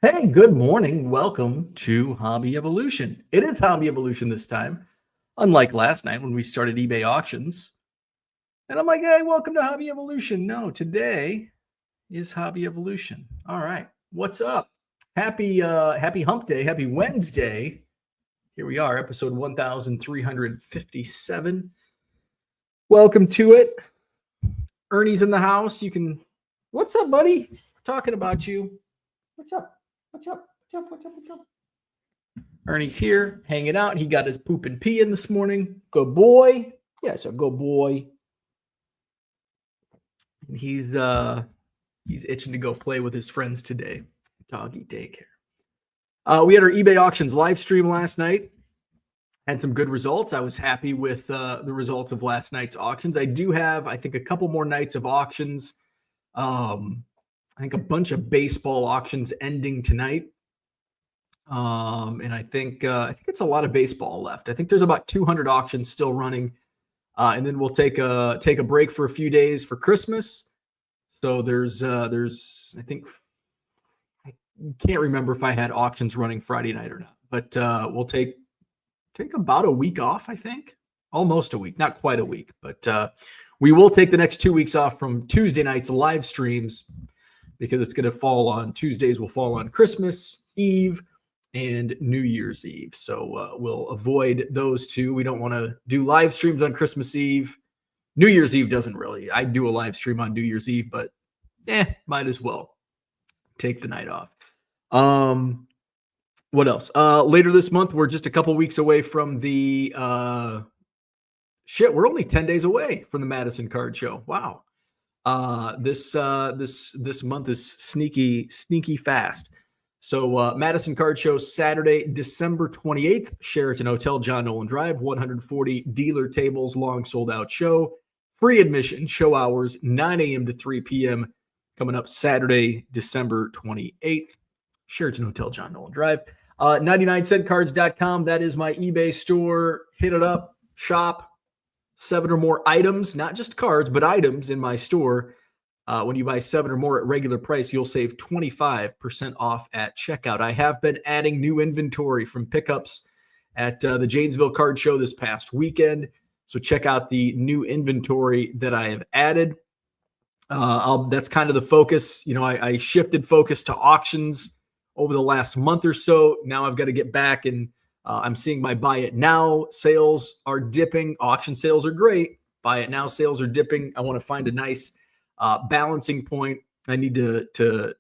Hey, good morning. Welcome to Hobby Evolution. It is Hobby Evolution this time, unlike last night when we started eBay auctions. And I'm like, hey, welcome to Hobby Evolution. No, today is Hobby Evolution. All right. What's up? Happy hump day. Happy Wednesday. Here we are, episode 1357. Welcome to it. Ernie's in the house. What's up, buddy? Talking about you. What's up? What's up? What's up? Ernie's here, hanging out. He got his poop and pee in this morning. Good boy. Yes, a good boy. And he's itching to go play with his friends today. Doggy daycare. We had our eBay auctions live stream last night. Had some good results. I was happy with the results of last night's auctions. I do have, I think, a couple more nights of auctions. I think a bunch of baseball auctions ending tonight. And I think it's a lot of baseball left. I think there's about 200 auctions still running. And then we'll take a break for a few days for Christmas. So there's I can't remember if I had auctions running Friday night or not, but we'll take about a week off, I think. Almost a week, not quite a week, but we will take the next 2 weeks off from Tuesday night's live streams, because it's going to fall on Tuesdays, will fall on Christmas Eve and New Year's Eve. So we'll avoid those two. We don't want to do live streams on Christmas Eve. New Year's Eve doesn't really. I do a live stream on New Year's Eve, but might as well take the night off. What else? Later this month, we're just a couple weeks away from the we're only 10 days away from the Madison Card Show. Wow. This month is sneaky fast. So Madison Card Show, Saturday, December 28th, Sheraton Hotel, John Nolan Drive, 140 dealer tables, long sold out show, free admission, show hours 9 a.m. to 3 p.m. coming up Saturday, December 28th, Sheraton Hotel, John Nolan Drive. 99centcards.com. That is my eBay store. Hit it up, shop. 7 or more items, not just cards, but items in my store. When you buy 7 or more at regular price, you'll save 25% off at checkout. I have been adding new inventory from pickups at the Janesville Card Show this past weekend. So check out the new inventory that I have added. That's kind of the focus. I shifted focus to auctions over the last month or so. Now I've got to get back, and I'm seeing my buy it now sales are dipping. Auction sales are great. Buy it now sales are dipping. I want to find a nice balancing point. I need to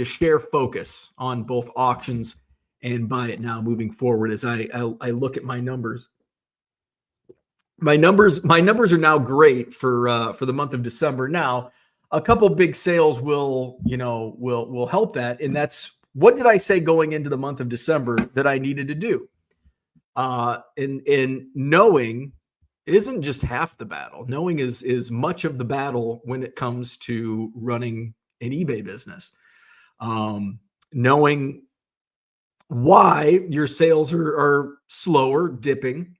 share focus on both auctions and buy it now moving forward. As I look at my numbers, my numbers are now great for the month of December. Now, a couple big sales will help that, and that's what did I say going into the month of December that I needed to do? And knowing isn't just half the battle. Knowing is much of the battle when it comes to running an eBay business. Knowing why your sales are slower, dipping,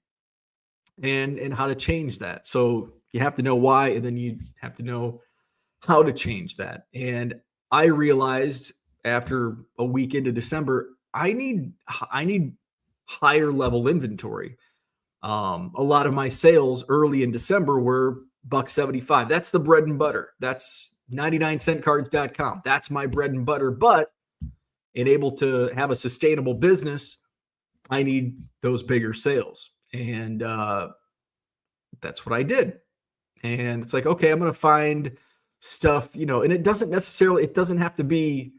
and how to change that. So you have to know why, and then you have to know how to change that. And I realized after a week into December, I need higher level inventory. A lot of my sales early in December were $1.75. That's the bread and butter. That's 99centcards.com. That's my bread and butter. But in able to have a sustainable business, I need those bigger sales. And that's what I did. And it's like, okay, I'm going to find stuff, and it doesn't have to be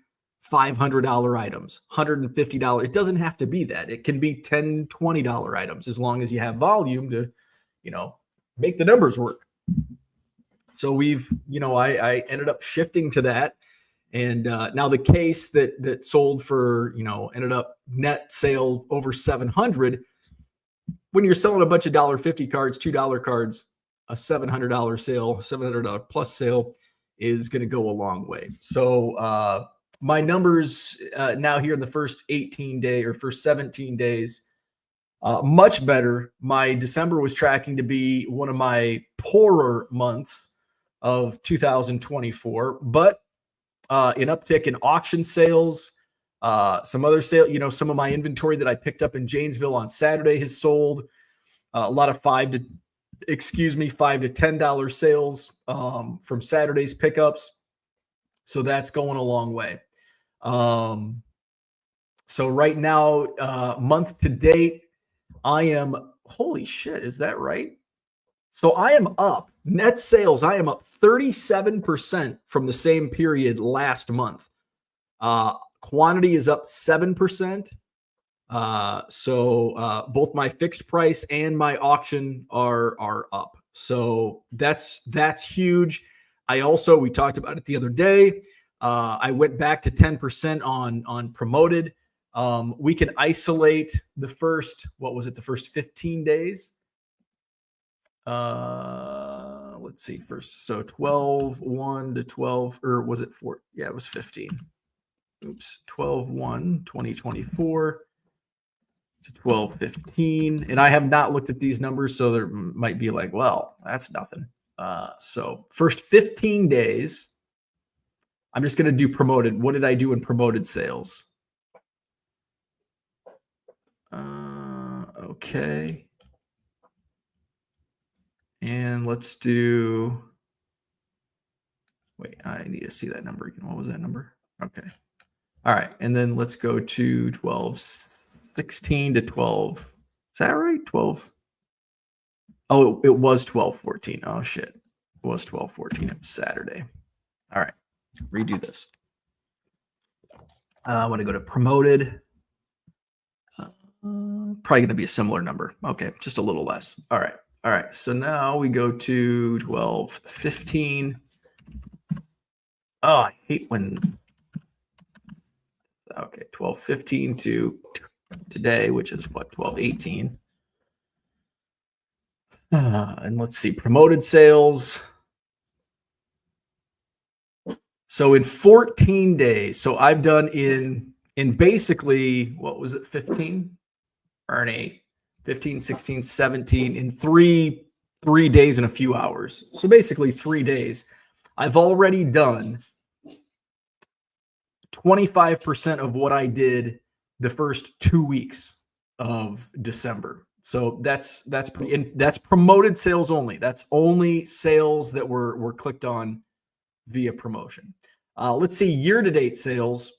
$500 items, $150. It doesn't have to be that. It can be $10, $20 items, as long as you have volume to, make the numbers work. So I ended up shifting to that. And now the case that sold for, ended up net sale over 700. When you're selling a bunch of $1.50 cards, $2 cards, a $700 sale, $700 plus sale is going to go a long way. So my numbers now here in the first 17 days, much better. My December was tracking to be one of my poorer months of 2024, but an uptick in auction sales. Some other sale, some of my inventory that I picked up in Janesville on Saturday has sold. A lot of $5 to $10 sales from Saturday's pickups. So that's going a long way. So right now, month to date, I am, holy shit, is that right? So I am up net sales. I am up 37% from the same period last month. Quantity is up 7%. So both my fixed price and my auction are up. So that's huge. We talked about it the other day. I went back to 10% on promoted. We can isolate the first 15 days. Let's see first. So 12/1 to 12, or was it 4? Yeah, it was 15. 12/1/2024 to 12/15. And I have not looked at these numbers, so there might be like, well, that's nothing. So first 15 days, I'm just going to do promoted. What did I do in promoted sales? Okay. And let's do, wait, I need to see that number again. What was that number? Okay. All right. And then let's go to 12/16 to 12. Is that right? 12. Oh, it was 12/14. Oh, shit. It was 12/14. It was Saturday. All right. Redo this. I want to go to promoted. Probably going to be a similar number. Okay. Just a little less. All right. All right. So now we go to 12/15. Oh, I hate when. Okay. 12/15 to today, which is what, 12/18. And let's see, promoted sales. So in 14 days, so I've done in basically, what was it, 15? Ernie, 15, 16, 17, in three days and a few hours. So basically 3 days. I've already done 25% of what I did the first 2 weeks of December. So that's promoted sales only. That's only sales that were clicked on via promotion. Let's see year-to-date sales.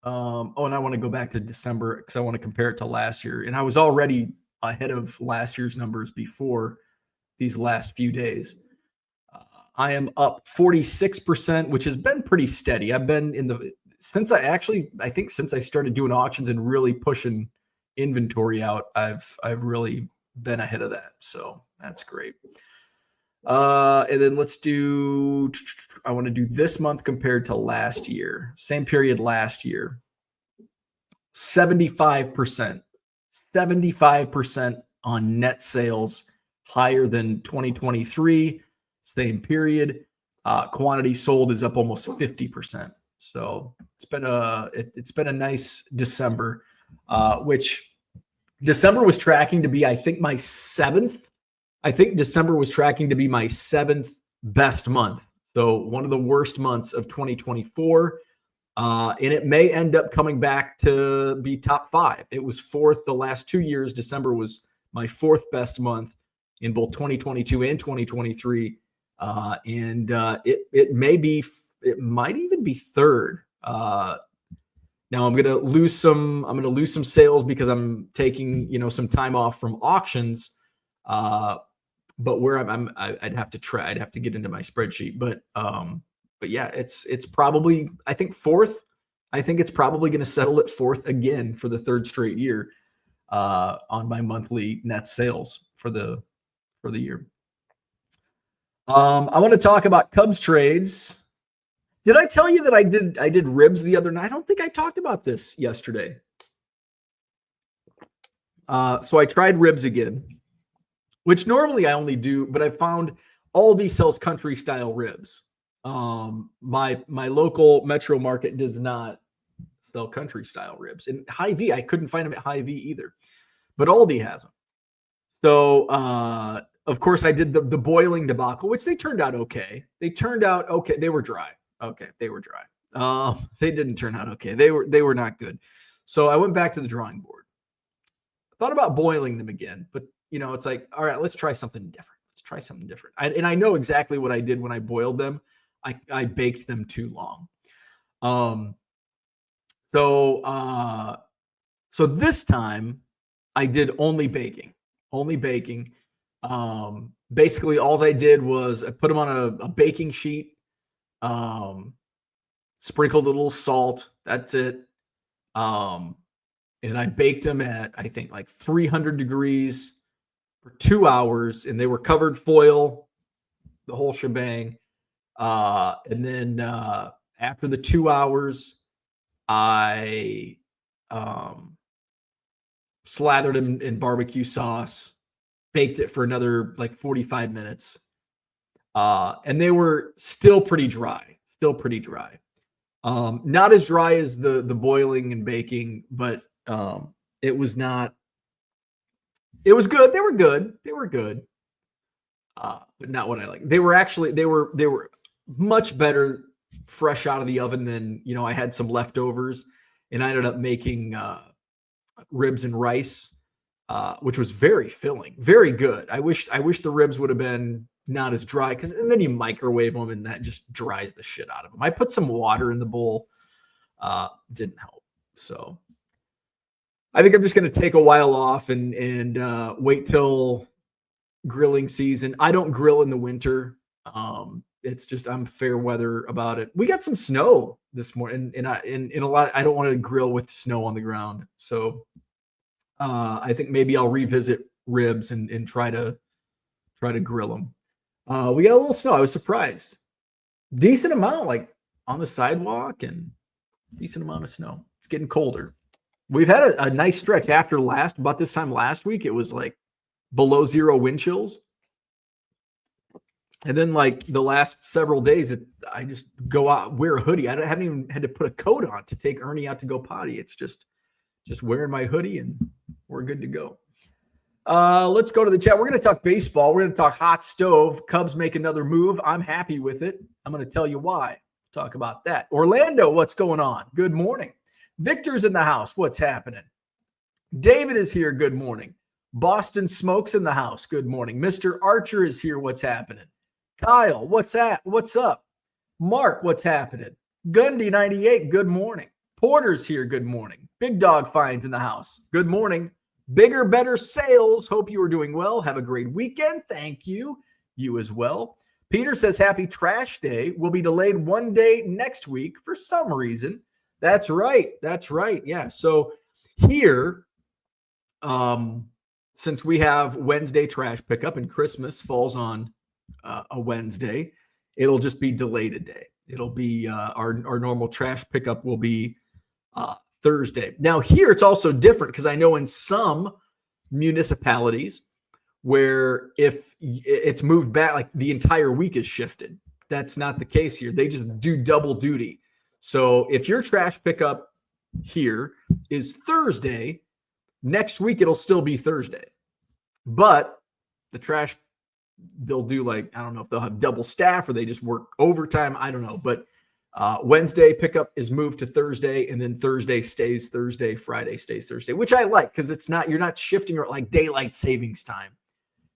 And I want to go back to December because I want to compare it to last year. And I was already ahead of last year's numbers before these last few days. I am up 46%, which has been pretty steady. I've been since I started doing auctions and really pushing inventory out, I've really been ahead of that. So that's great. And then I want to do this month compared to last year, same period last year. 75% on net sales, higher than 2023, same period. Quantity sold is up almost 50%. So it's been a nice December, which December was tracking to be, I think December was tracking to be my 7th best month. So one of the worst months of 2024. And it may end up coming back to be top 5. It was 4th the last 2 years. December was my 4th best month in both 2022 and 2023. It might even be 3rd. Now I'm going to lose some sales because I'm taking, some time off from auctions. But where I'd have to get into my spreadsheet, but yeah, it's probably, I think 4th. I think it's probably going to settle at 4th again for the 3rd straight year on my monthly net sales for the year. I want to talk about Cubs trades. Did I tell you that I did ribs the other night? I don't think I talked about this yesterday. So I tried ribs again, which normally I only do, but I found Aldi sells country style ribs. My local metro market does not sell country style ribs. And Hy-Vee, I couldn't find them at Hy-Vee either, but Aldi has them. So, of course, I did the boiling debacle, which they turned out okay. They were dry. Okay, they were dry. They didn't turn out okay. They were not good. So I went back to the drawing board. Thought about boiling them again, but it's like, all right, let's try something different. Let's try something different. And I know exactly what I did when I boiled them. I baked them too long. So this time I did only baking. Basically all I did was I put them on a baking sheet, sprinkled a little salt. That's it. And I baked them at, I think, like 300 degrees for 2 hours, and they were covered foil, the whole shebang. And then after the 2 hours, I slathered them in barbecue sauce, baked it for another like 45 minutes. And they were still pretty dry. Not as dry as the boiling and baking, but it was not. It was good. They were good. But not what I like. They were much better fresh out of the oven than I had some leftovers, and I ended up making ribs and rice, which was very filling, very good. I wish the ribs would have been not as dry, and then you microwave them and that just dries the shit out of them. I put some water in the bowl, didn't help. So I think I'm just going to take a while off and wait till grilling season. I don't grill in the winter. It's just I'm fair weather about it. We got some snow this morning, and a lot. I don't want to grill with snow on the ground, so I think maybe I'll revisit ribs and try to grill them. We got a little snow. I was surprised. Decent amount, like on the sidewalk, and decent amount of snow. It's getting colder. We've had a nice stretch after about this time last week. It was like below zero wind chills. And then like the last several days, I just go out, wear a hoodie. I haven't even had to put a coat on to take Ernie out to go potty. It's just wearing my hoodie and we're good to go. Let's go to the chat. We're going to talk baseball. We're going to talk hot stove. Cubs make another move. I'm happy with it. I'm going to tell you why. Talk about that. Orlando, what's going on? Good morning. Victor's in the house. What's happening? David is here. Good morning. Boston Smokes in the house. Good morning. Mr. Archer is here. What's happening? Kyle, what's up? Mark, what's happening? Gundy 98, good morning. Porter's here. Good morning. Big Dog Finds in the house. Good morning. Bigger, better sales. Hope you are doing well. Have a great weekend. Thank you. You as well. Peter says happy trash day. Will be delayed one day next week for some reason. That's right. Yeah. So here, since we have Wednesday trash pickup and Christmas falls on a Wednesday, it'll just be delayed a day. It'll be our normal trash pickup will be Thursday. Now here it's also different because I know in some municipalities where if it's moved back, like the entire week is shifted. That's not the case here. They just do double duty. So if your trash pickup here is Thursday, next week it'll still be Thursday. But the trash, they'll do like, I don't know if they'll have double staff or they just work overtime. I don't know. But Wednesday pickup is moved to Thursday, and then Thursday stays Thursday, Friday stays Thursday, which I like because you're not shifting like daylight savings time.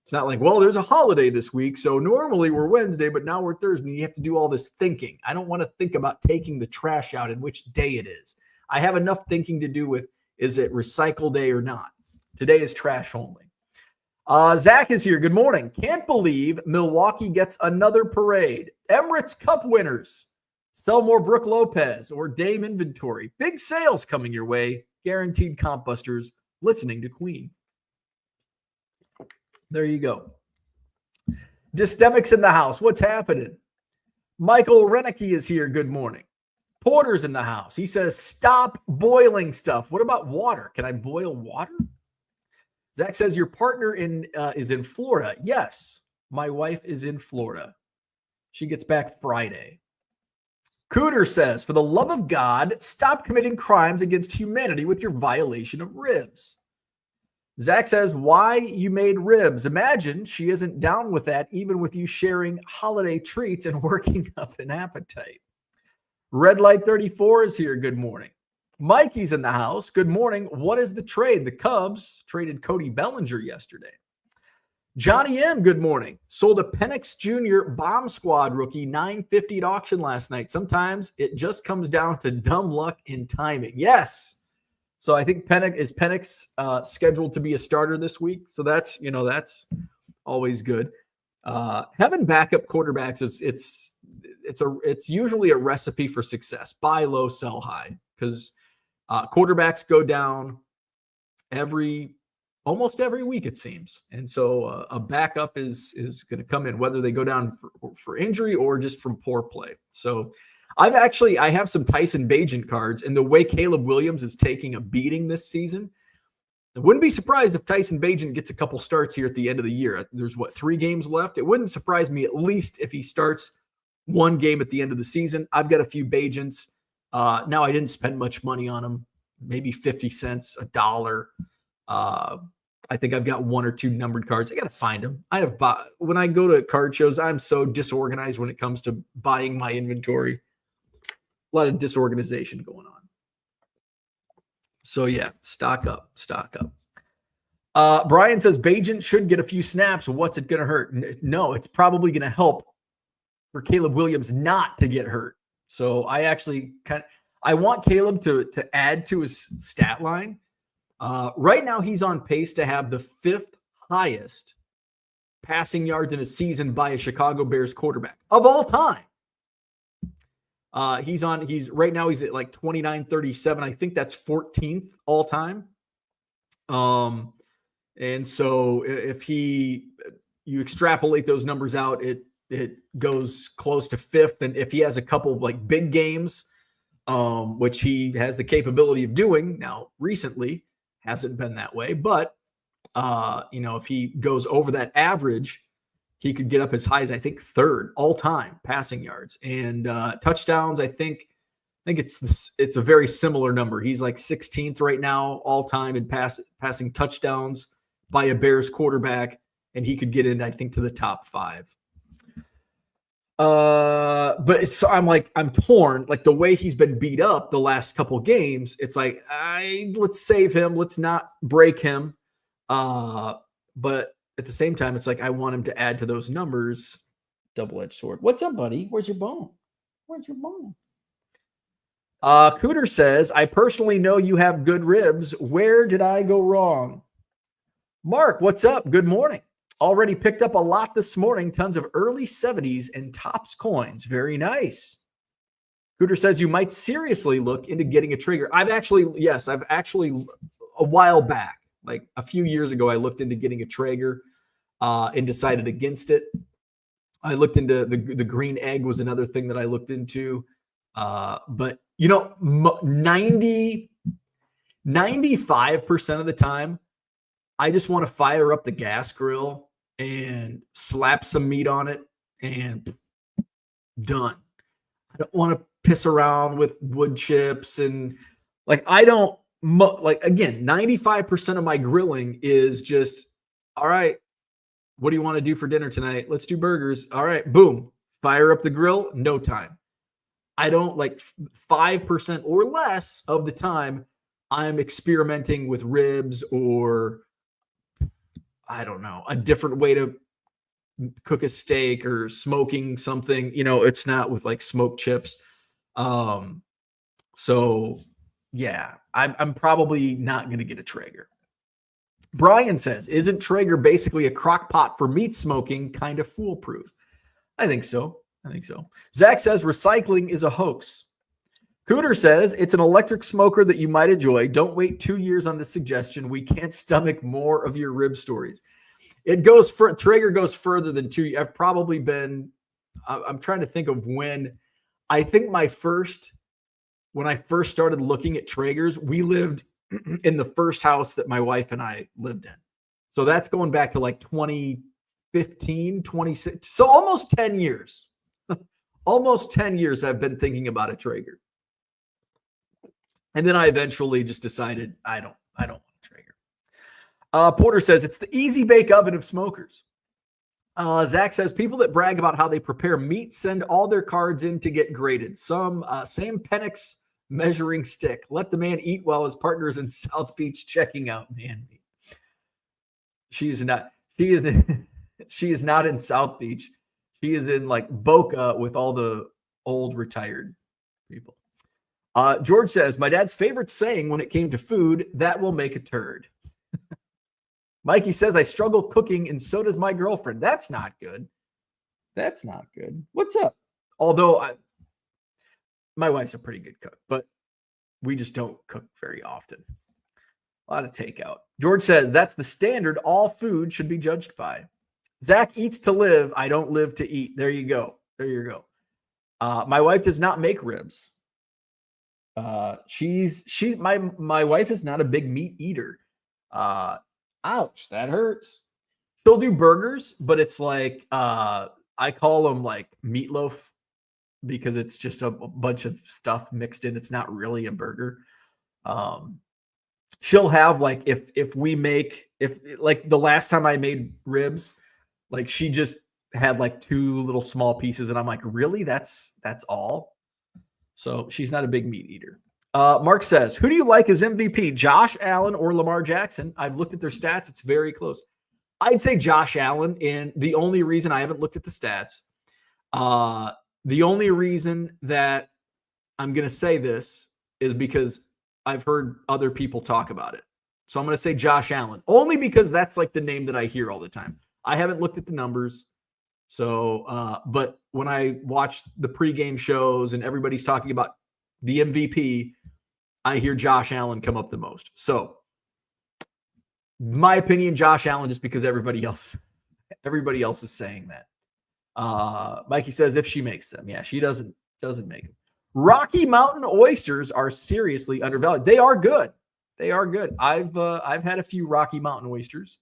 It's not like, well, there's a holiday this week, so normally we're Wednesday, but now we're Thursday. You have to do all this thinking. I don't want to think about taking the trash out and which day it is. I have enough thinking to do with, is it recycle day or not? Today is trash only. Zach is here. Good morning. Can't believe Milwaukee gets another parade. Emirates Cup winners. Sell more Brooke Lopez or Dame inventory. Big sales coming your way. Guaranteed comp busters listening to Queen. There you go. Dystemics in the house. What's happening? Michael Renicky is here. Good morning. Porter's in the house. He says, stop boiling stuff. What about water? Can I boil water? Zach says, your partner is in Florida. Yes, my wife is in Florida. She gets back Friday. Cooter says, for the love of God, stop committing crimes against humanity with your violation of ribs. Zach says, why you made ribs? Imagine she isn't down with that, even with you sharing holiday treats and working up an appetite. Red Light 34 is here. Good morning. Mikey's in the house. Good morning. What is the trade? The Cubs traded Cody Bellinger yesterday. Johnny M, good morning. Sold a Penix Jr. Bomb Squad rookie 950 at auction last night. Sometimes it just comes down to dumb luck and timing. Yes. So I think Penix scheduled to be a starter this week. So that's always good. Having backup quarterbacks it's usually a recipe for success. Buy low, sell high, because quarterbacks go down almost every week, it seems. And so a backup is going to come in, whether they go down for injury or just from poor play. So I have some Tyson Bagent cards, and the way Caleb Williams is taking a beating this season, I wouldn't be surprised if Tyson Bagent gets a couple starts here at the end of the year. There's 3 games left. It wouldn't surprise me at least if he starts one game at the end of the season. I've got a few Bagents. Now I didn't spend much money on them, maybe 50 cents, $1. I think I've got 1 or 2 numbered cards. I got to find them. When I go to card shows, I'm so disorganized when it comes to buying my inventory. A lot of disorganization going on. So yeah, stock up. Brian says Bagent should get a few snaps. What's it going to hurt? No, it's probably going to help for Caleb Williams not to get hurt. So I want Caleb to add to his stat line. Right now, he's on pace to have the 5th highest passing yards in a season by a Chicago Bears quarterback of all time. He's right now he's at like 29-37. I think that's 14th all time. And so if you extrapolate those numbers out, it goes close to 5th. And if he has a couple of like big games, which he has the capability of doing now recently, hasn't been that way, but if he goes over that average, he could get up as high as I think 3rd all time passing yards and touchdowns. I think it's a very similar number. He's like 16th right now all time in passing touchdowns by a Bears quarterback, and he could get in, I think, to the top 5. But I'm torn. Like the way he's been beat up the last couple games, it's like let's save him, let's not break him. But at the same time, it's like I want him to add to those numbers. Double-edged sword. What's up, buddy? Where's your bone? Cooter says, I personally know you have good ribs. Where did I go wrong? Mark, what's up? Good morning. Already picked up a lot this morning. Tons of early 70s and Topps coins. Very nice. Cooter says you might seriously look into getting a Traeger. I've actually a while back, like a few years ago, I looked into getting a Traeger and decided against it. I looked into the green egg was another thing that I looked into. But 95% of the time, I just want to fire up the gas grill and slap some meat on it and done. I don't want to piss around with wood chips and again, 95% of my grilling is just, all right, what do you want to do for dinner tonight? Let's do burgers. All right, boom, fire up the grill, no time. I don't 5% or less of the time I'm experimenting with ribs or I don't know, a different way to cook a steak or smoking something. It's not with smoked chips. So yeah, I'm probably not going to get a Traeger. Brian says, isn't Traeger basically a crock pot for meat smoking, kind of foolproof? I think so. Zach says recycling is a hoax. Cooter says it's an electric smoker that you might enjoy. Don't wait 2 years on this suggestion. We can't stomach more of your rib stories. Traeger goes further than 2 years. I've probably been, I'm trying to think of when. I think when I first started looking at Traegers, we lived in the first house that my wife and I lived in. So that's going back to 2015, 26. So almost 10 years. Almost 10 years I've been thinking about a Traeger. And then I eventually just decided I don't want a Traeger. Porter says it's the easy bake oven of smokers. Zach says people that brag about how they prepare meat send all their cards in to get graded. Sam Penix measuring stick. Let the man eat while his partner is in South Beach checking out man meat. She is not. She is. She is not in South Beach. She is in like Boca with all the old retired people. George says, my dad's favorite saying when it came to food, that will make a turd. Mikey says, I struggle cooking and so does my girlfriend. That's not good. That's not good. What's up? Although my wife's a pretty good cook, but we just don't cook very often. A lot of takeout. George says, that's the standard all food should be judged by. Zach eats to live. I don't live to eat. There you go. There you go. My wife does not make ribs. My wife is not a big meat eater. Ouch, that hurts. She'll do burgers, but it's like I call them like meatloaf because it's just a bunch of stuff mixed in. It's not really a burger. She'll have like if like the last time I made ribs, like she just had like 2 little small pieces, and I'm like, really? That's all? So she's not a big meat eater. Mark says, who do you like as MVP, Josh Allen or Lamar Jackson? I've looked at their stats. It's very close. I'd say Josh Allen, and the only reason I haven't looked at the stats, the only reason that I'm going to say this is because I've heard other people talk about it. So I'm going to say Josh Allen, only because that's like the name that I hear all the time. I haven't looked at the numbers. So, but when I watch the pregame shows and everybody's talking about the MVP, I hear Josh Allen come up the most. So, my opinion, Josh Allen, just because everybody else is saying that. Mikey says if she makes them, yeah, she doesn't make them. Rocky Mountain oysters are seriously undervalued. They are good. They are good. I've had a few Rocky Mountain oysters.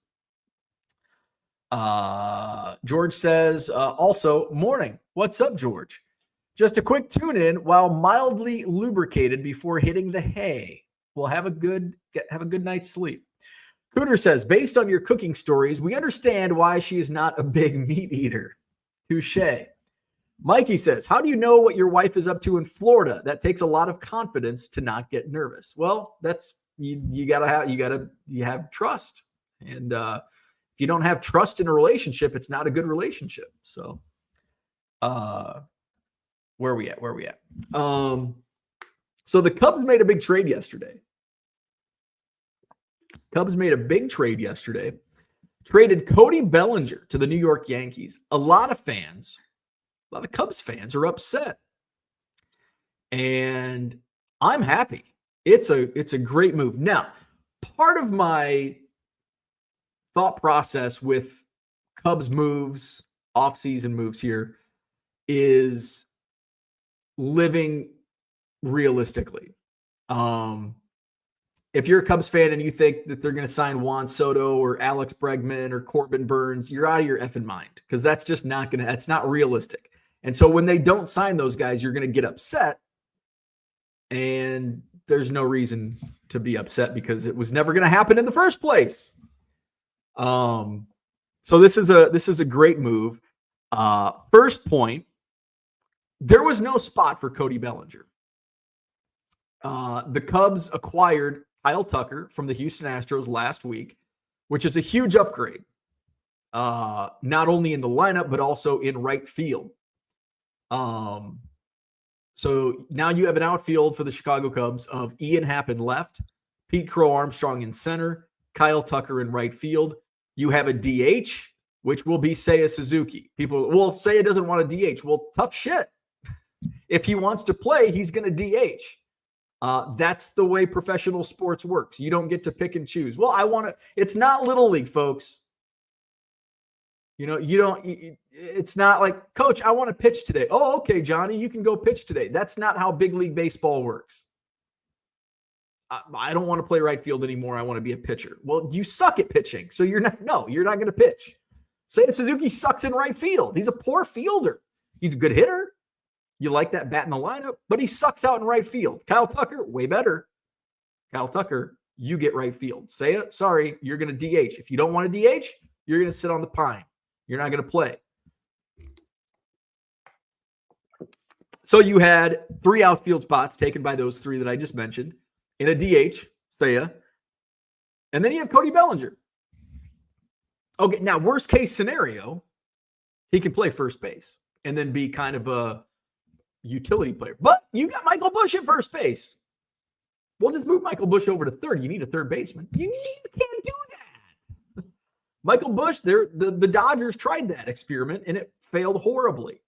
George says, also, morning. What's up, George? Just a quick tune in while mildly lubricated before hitting the hay. We'll have a good night's sleep. Cooter says, based on your cooking stories, we understand why she is not a big meat eater. Touche. Mikey says, how do you know what your wife is up to in Florida? That takes a lot of confidence to not get nervous. Well, that's you have trust. And if you don't have trust in a relationship, it's not a good relationship. So where are we at? So the Cubs made a big trade yesterday. Traded Cody Bellinger to the New York Yankees. A lot of Cubs fans are upset. And I'm happy. It's a great move. Now, part of my thought process with Cubs moves, offseason moves here, is living realistically. If you're a Cubs fan and you think that they're going to sign Juan Soto or Alex Bregman or Corbin Burns, you're out of your effing mind, because that's just that's not realistic. And so when they don't sign those guys, you're going to get upset. And there's no reason to be upset because it was never going to happen in the first place. So this is a great move. First point, there was no spot for Cody Bellinger. The Cubs acquired Kyle Tucker from the Houston Astros last week, which is a huge upgrade. Not only in the lineup, but also in right field. So now you have an outfield for the Chicago Cubs of Ian Happ in left, Pete Crow Armstrong in center, Kyle Tucker in right field. You have a DH, which will be Seiya Suzuki. People, well, Seiya doesn't want a DH. Well, tough shit. If he wants to play, he's going to DH. That's the way professional sports works. You don't get to pick and choose. Well, it's not Little League, folks. It's not like, Coach, I want to pitch today. Oh, okay, Johnny, you can go pitch today. That's not how big league baseball works. I don't want to play right field anymore. I want to be a pitcher. Well, you suck at pitching. So you're not going to pitch. Seiya Suzuki sucks in right field. He's a poor fielder. He's a good hitter. You like that bat in the lineup, but he sucks out in right field. Kyle Tucker, way better. Kyle Tucker, you get right field. Seiya, sorry, you're going to DH. If you don't want to DH, you're going to sit on the pine. You're not going to play. So you had 3 outfield spots taken by those 3 that I just mentioned in a DH, Seiya. And then you have Cody Bellinger. Okay, now worst case scenario, he can play first base and then be kind of a utility player. But you got Michael Busch at first base. We'll just move Michael Busch over to third. You need a third baseman. You can't do that. Michael Busch, the Dodgers tried that experiment, and it failed horribly.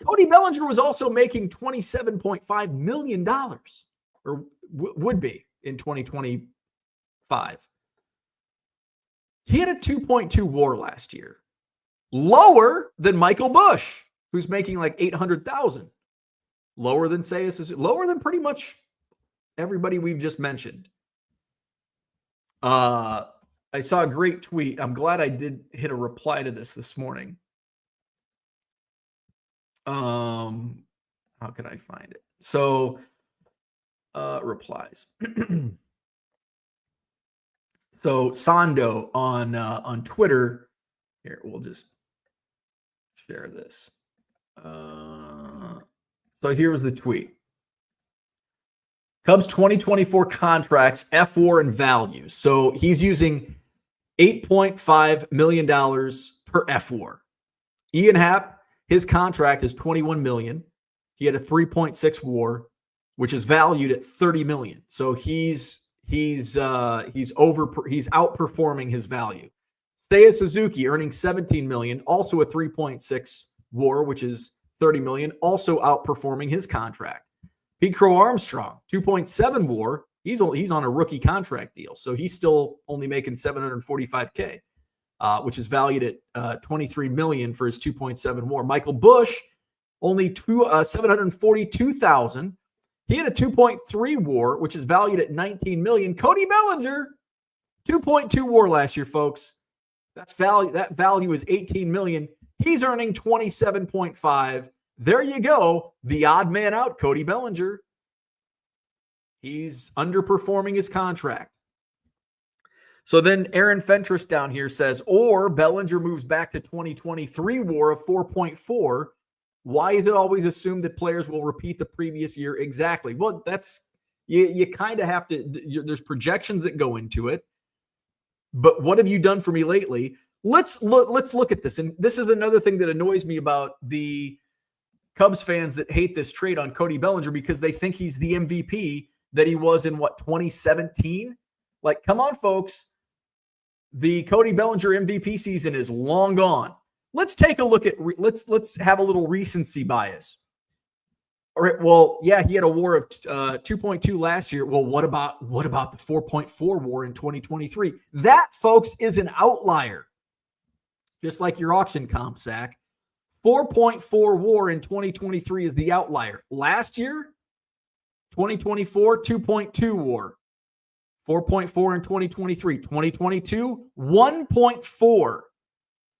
Cody Bellinger was also making $27.5 million, or would be in 2025. He had a 2.2 WAR last year, lower than Michael Busch, who's making like $800,000, lower than lower than pretty much everybody we've just mentioned. I saw a great tweet. I'm glad I did hit a reply to this morning. How can I find it? So, replies. So Sando on Twitter. Here, we'll just share this. So here was the tweet. Cubs 2024 contracts, F4 and value. So he's using $8.5 million per F4. Ian Happ, his contract is $21 million. He had a 3.6 WAR, which is valued at $30 million. So he's outperforming his value. Seiya Suzuki earning $17 million, also a 3.6 WAR, which is $30 million, also outperforming his contract. Pete Crow Armstrong, 2.7 WAR. He's on a rookie contract deal, so he's still only making $745K, which is valued at $23 million for his 2.7 WAR. Michael Busch, only $742,000. He had a 2.3 WAR, which is valued at $19 million. Cody Bellinger, 2.2 WAR last year, folks. That value is $18 million. He's earning 27.5. There you go. The odd man out, Cody Bellinger. He's underperforming his contract. So then Aaron Fentress down here says, or Bellinger moves back to 2023 WAR of 4.4. Why is it always assumed that players will repeat the previous year? Exactly. Well, that's you kind of have to. There's projections that go into it. But what have you done for me lately? Let's look at this. And this is another thing that annoys me about the Cubs fans that hate this trade on Cody Bellinger, because they think he's the MVP that he was in 2017. Like, come on, folks. The Cody Bellinger MVP season is long gone. Let's take a look at let's have a little recency bias. All right. Well, yeah, he had a WAR of 2.2 last year. Well, what about the 4.4 WAR in 2023? That, folks, is an outlier. Just like your auction comp, Zach. 4.4 WAR in 2023 is the outlier. Last year, 2024, 2.2 WAR. 4.4 in 2023. 2022, 1.4.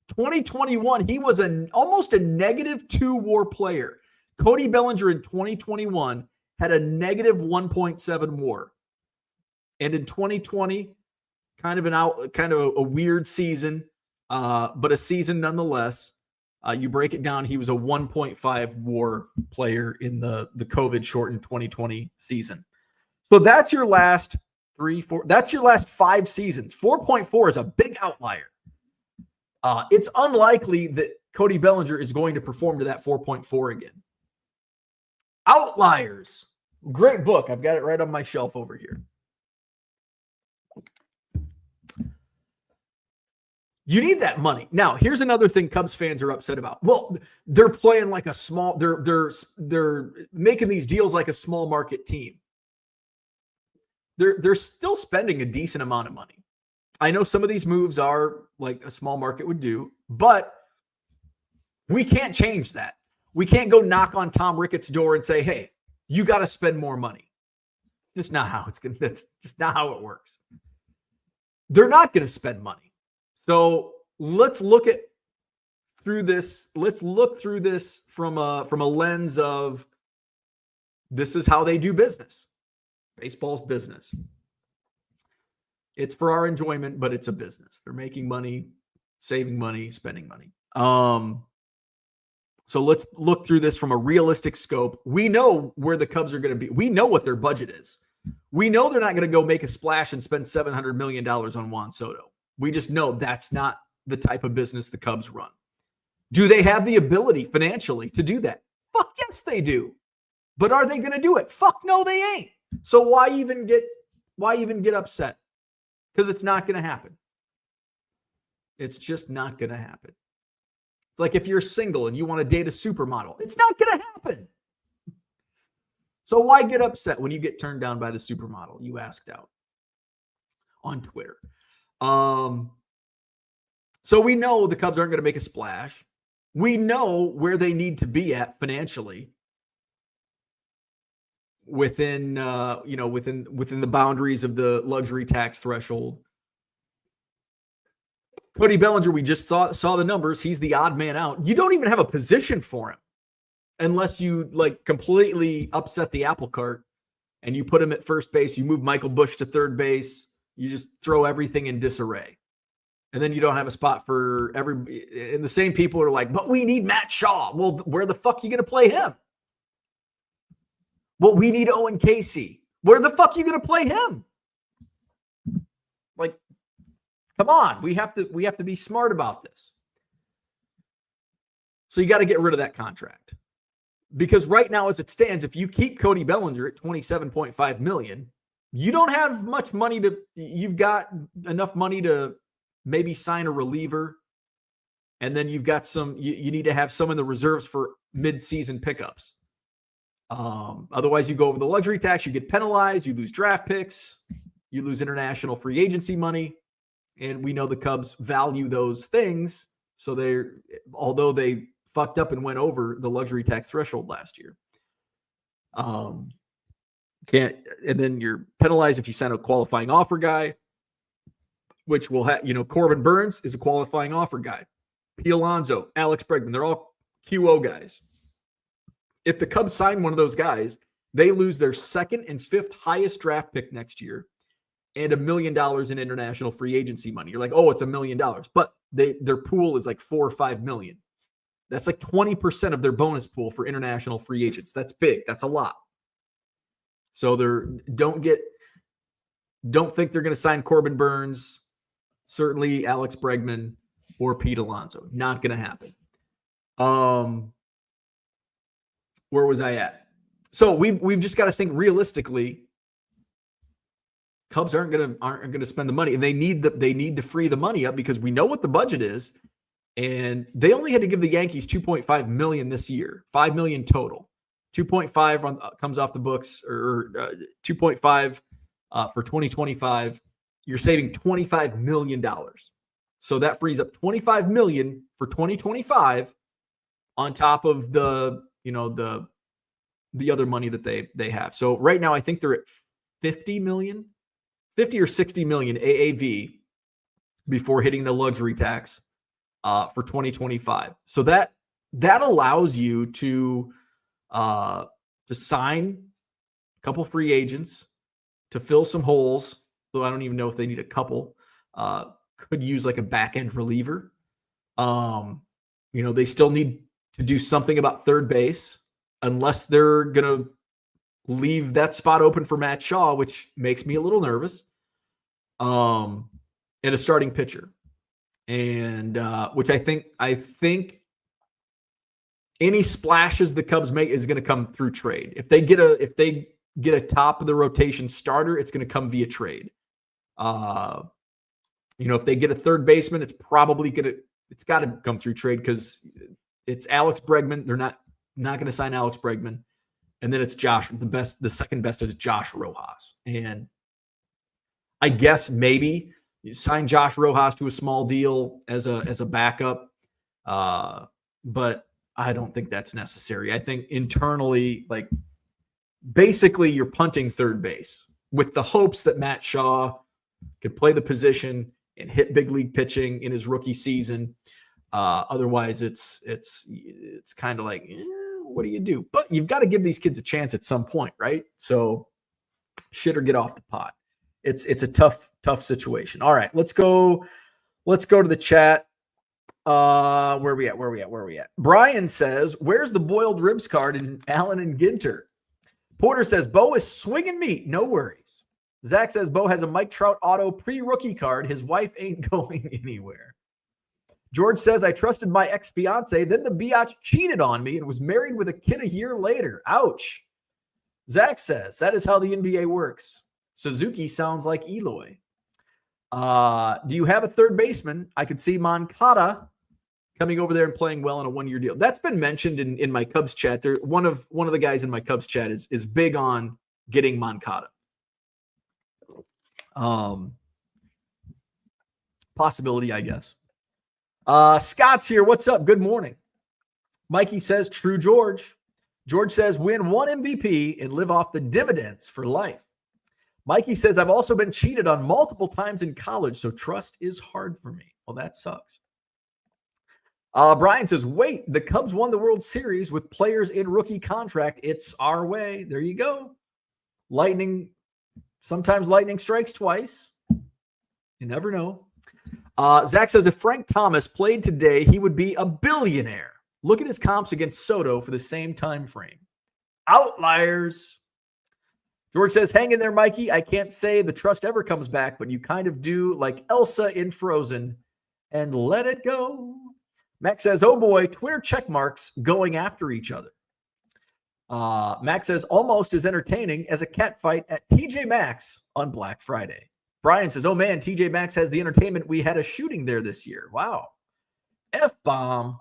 2021, he was almost a -2 WAR player. Cody Bellinger in 2021 had a -1.7 WAR. And in 2020, kind of a weird season, but a season nonetheless. You break it down, he was a 1.5 WAR player in the COVID shortened 2020 season. So that's your last 3-4. That's your last 5 seasons. 4.4 is a big outlier. It's unlikely that Cody Bellinger is going to perform to that 4.4 again. Outliers. Great book. I've got it right on my shelf over here. You need that money. Now, here's another thing Cubs fans are upset about. Well, they're playing like a small, they're making these deals like a small market team. They're still spending a decent amount of money. I know some of these moves are like a small market would do, but we can't change that. We can't go knock on Tom Ricketts' door and say, hey, you got to spend more money. That's not how that's just not how it works. They're not going to spend money. So let's look through this from a lens of this is how they do business. Baseball's business. It's for our enjoyment, but it's a business. They're making money saving money, spending money. So let's look through this from a realistic scope. We know where the Cubs are going to be. We know what their budget is. We know they're not going to go make a splash and spend $700 million on Juan Soto. We just know that's not the type of business the Cubs run. Do they have the ability financially to do that? Fuck yes, they do. But are they going to do it? Fuck no, they ain't. So why even get upset? Because it's not going to happen. It's just not going to happen. It's like if you're single and you want to date a supermodel. It's not going to happen. So why get upset when you get turned down by the supermodel you asked out on Twitter? So we know the Cubs aren't going to make a splash. We know where they need to be at financially within the boundaries of the luxury tax threshold. Cody Bellinger, we just saw the numbers. He's the odd man out. You don't even have a position for him unless you like completely upset the apple cart and you put him at first base. You move Michael Busch to third base. You just throw everything in disarray. And then you don't have a spot for every. And the same people are like, but we need Matt Shaw. Well, where the fuck are you going to play him? Well, we need Owen Casey. Where the fuck are you going to play him? Like, come on. We have to be smart about this. So you got to get rid of that contract. Because right now, as it stands, if you keep Cody Bellinger at $27.5 million, you don't have much money you've got enough money to maybe sign a reliever. And then you've got you need to have some in the reserves for mid-season pickups. Otherwise, you go over the luxury tax, you get penalized, you lose draft picks, you lose international free agency money. And we know the Cubs value those things. So although they fucked up and went over the luxury tax threshold last year. And then you're penalized if you sign a qualifying offer guy, which will have, Corbin Burns is a qualifying offer guy. Pete Alonso, Alex Bregman, they're all QO guys. If the Cubs sign one of those guys, they lose their second and fifth highest draft pick next year and $1 million in international free agency money. You're like, oh, it's $1 million, but their pool is like $4 or $5 million. That's like 20% of their bonus pool for international free agents. That's big. That's a lot. So don't think they're going to sign Corbin Burns, certainly Alex Bregman or Pete Alonso. Not going to happen. Where was I at? So we've just got to think realistically. Cubs aren't going to spend the money, and they need to free the money up because we know what the budget is, and they only had to give the Yankees $2.5 million this year, $5 million total. 2.5 comes off the books, or 2.5 for 2025. You're saving $25 million, so that frees up $25 million for 2025 on top of the other money that they have. So right now, I think they're at 50 or 60 million AAV before hitting the luxury tax for 2025. So that allows you to sign a couple free agents to fill some holes, though I don't even know if they need a couple. Could use like a back end reliever. They still need to do something about third base, unless they're gonna leave that spot open for Matt Shaw, which makes me a little nervous. And a starting pitcher, and which I think any splashes the Cubs make is going to come through trade. If they get a top of the rotation starter, it's going to come via trade. If they get a third baseman, it's got to come through trade because it's Alex Bregman. They're not going to sign Alex Bregman, and then it's the second best is Josh Rojas, and I guess maybe you sign Josh Rojas to a small deal as a backup, but I don't think that's necessary. I think internally, basically you're punting third base with the hopes that Matt Shaw could play the position and hit big league pitching in his rookie season. Otherwise, it's kind of like, what do you do? But you've got to give these kids a chance at some point, right? So shit or get off the pot. It's a tough situation. All right, let's go to the chat. Where we at? Brian says, where's the boiled ribs card in Allen and Ginter? Porter says, Bo is swinging meat. No worries. Zach says, Bo has a Mike Trout auto pre-rookie card. His wife ain't going anywhere. George says, I trusted my ex-fiance. Then the biatch cheated on me and was married with a kid a year later. Ouch. Zach says, that is how the NBA works. Suzuki sounds like Eloy. Do you have a third baseman? I could see Moncada coming over there and playing well in a one-year deal. That's been mentioned in my Cubs chat. There, one of the guys in my Cubs chat is big on getting Moncada. Possibility, I guess. Scott's here. What's up? Good morning. Mikey says, true George. George says, win one MVP and live off the dividends for life. Mikey says, I've also been cheated on multiple times in college, so trust is hard for me. Well, that sucks. Brian says, wait, the Cubs won the World Series with players in rookie contract. It's our way. There you go. Sometimes lightning strikes twice. You never know. Zach says, if Frank Thomas played today, he would be a billionaire. Look at his comps against Soto for the same time frame. Outliers. George says, hang in there, Mikey. I can't say the trust ever comes back, but you kind of do like Elsa in Frozen and let it go. Max says, oh boy, Twitter check marks going after each other. Max says, almost as entertaining as a cat fight at TJ Maxx on Black Friday. Brian says, oh man, TJ Maxx has the entertainment. We had a shooting there this year. Wow. F-bomb.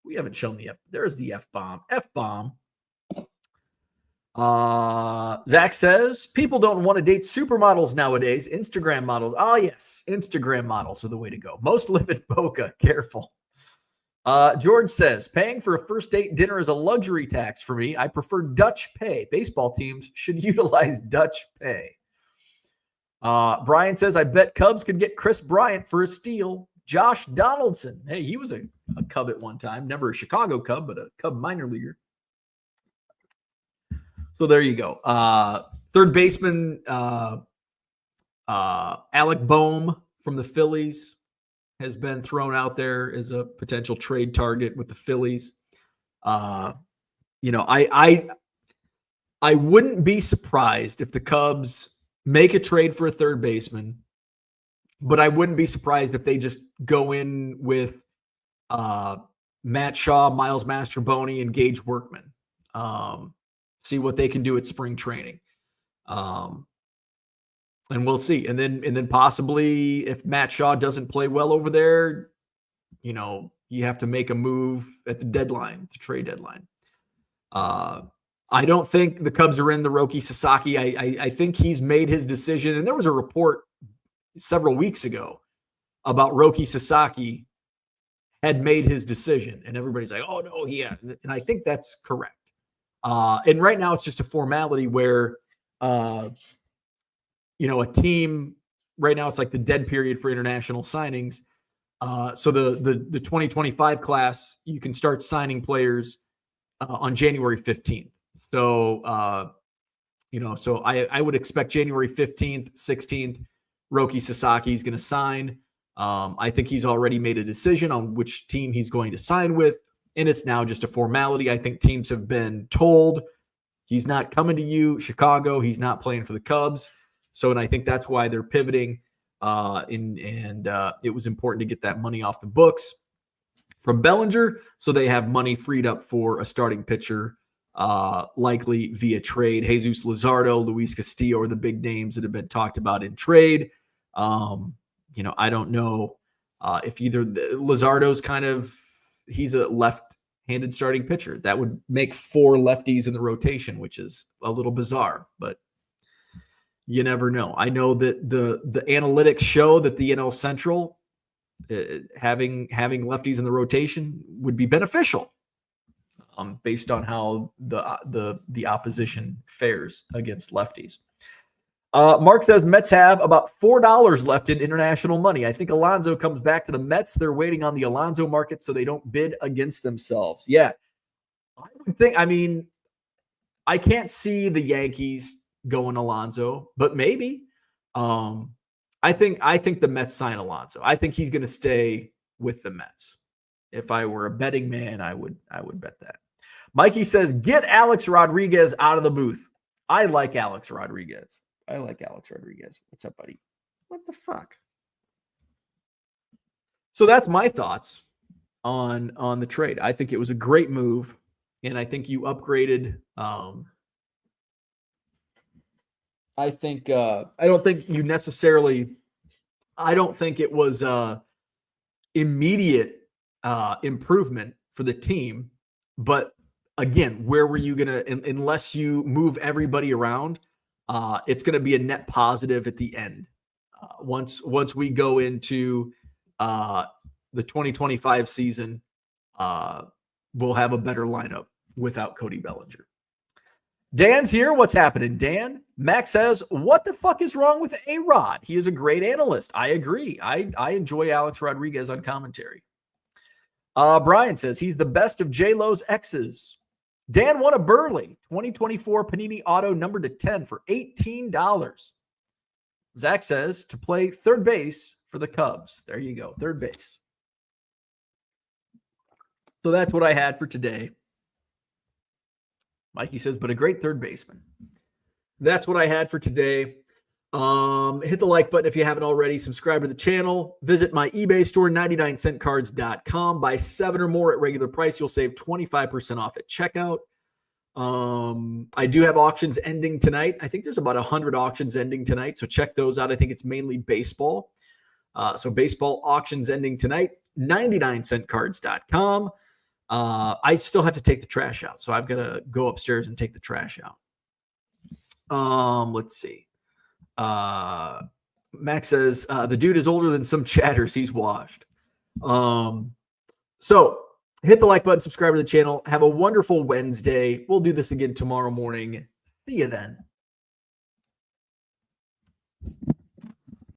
We haven't shown the F. There's the F-bomb. F-bomb. Zach says, people don't want to date supermodels nowadays. Instagram models. Oh, yes. Instagram models are the way to go. Most live in Boca. Careful. George says, paying for a first date dinner is a luxury tax for me. I prefer Dutch pay. Baseball teams should utilize Dutch pay. Brian says, I bet Cubs could get Chris Bryant for a steal. Josh Donaldson. Hey, he was a Cub at one time. Never a Chicago Cub, but a Cub minor leaguer. So there you go. Third baseman, Alec Boehm from the Phillies has been thrown out there as a potential trade target with the Phillies. I wouldn't be surprised if the Cubs make a trade for a third baseman, but I wouldn't be surprised if they just go in with Matt Shaw, Miles Mastroboni, and Gage Workman. See what they can do at spring training. And we'll see. And then possibly if Matt Shaw doesn't play well over there, you have to make a move at the deadline, the trade deadline. I don't think the Cubs are in the Roki Sasaki. I think he's made his decision. And there was a report several weeks ago about Roki Sasaki had made his decision. And everybody's like, oh, no, yeah. And I think that's correct. And right now it's just a formality where, a team right now, it's like the dead period for international signings. So the 2025 class, you can start signing players on January 15th. So, so I would expect January 15th, 16th, Roki Sasaki is going to sign. I think he's already made a decision on which team he's going to sign with. And it's now just a formality. I think teams have been told he's not coming to you, Chicago. He's not playing for the Cubs. And I think that's why they're pivoting. It was important to get that money off the books from Bellinger, so they have money freed up for a starting pitcher, likely via trade. Jesus Luzardo, Luis Castillo are the big names that have been talked about in trade. I don't know if either Luzardo's he's a left-handed starting pitcher. That would make 4 lefties in the rotation, which is a little bizarre, but you never know. I know that the analytics show that the NL Central having lefties in the rotation would be beneficial based on how the opposition fares against lefties. Mark says Mets have about $4 left in international money. I think Alonso comes back to the Mets. They're waiting on the Alonso market so they don't bid against themselves. Yeah. I would think, I can't see the Yankees going Alonso, but maybe. I think the Mets sign Alonso. I think he's going to stay with the Mets. If I were a betting man, I would bet that. Mikey says, get Alex Rodriguez out of the booth. I like Alex Rodriguez. What's up, buddy? What the fuck? So that's my thoughts on the trade. I think it was a great move, and I think you upgraded. I don't think you necessarily. I don't think it was immediate improvement for the team, but again, where were you gonna? Unless you move everybody around, it's going to be a net positive at the end. Once we go into the 2025 season, we'll have a better lineup without Cody Bellinger. Dan's here. What's happening, Dan? Max says, what the fuck is wrong with A-Rod? He is a great analyst. I agree. I enjoy Alex Rodriguez on commentary. Brian says, he's the best of J-Lo's exes. Dan won a Burley 2024 Panini Auto number to 10 for $18. Zach says to play third base for the Cubs. There you go, third base. So that's what I had for today. Mikey says, but a great third baseman. That's what I had for today. Hit the like button if you haven't already. Subscribe to the channel. Visit my eBay store, 99centcards.com. Buy 7 or more at regular price. You'll save 25% off at checkout. I do have auctions ending tonight. I think there's about 100 auctions ending tonight, so check those out. I think it's mainly baseball. So baseball auctions ending tonight, 99centcards.com. I still have to take the trash out, so I've got to go upstairs and take the trash out. Let's see. Max says, the dude is older than some chatters. He's washed. So hit the like button, subscribe to the channel. Have a wonderful Wednesday. We'll do this again tomorrow morning. See you then.